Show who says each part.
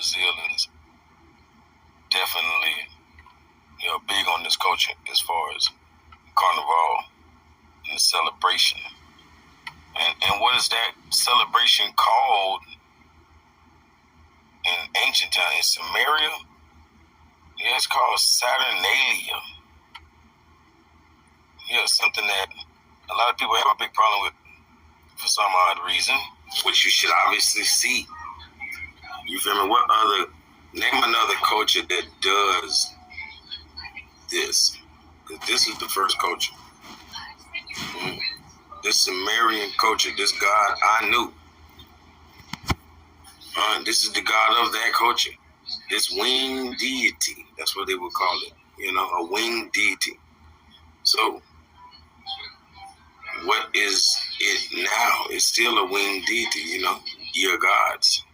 Speaker 1: Brazil is definitely, big on this culture as far as Carnival and the celebration. And what is that celebration called in ancient times? In Samaria? Yeah, it's called Saturnalia. Yeah, something that a lot of people have a big problem with for some odd reason, which you should obviously see. You feel me? Name another culture that does this. Because this is the first culture. This Sumerian culture, this God Anu. This is the God of that culture. This winged deity. That's what they would call it. A winged deity. So, what is it now? It's still a winged deity, your gods.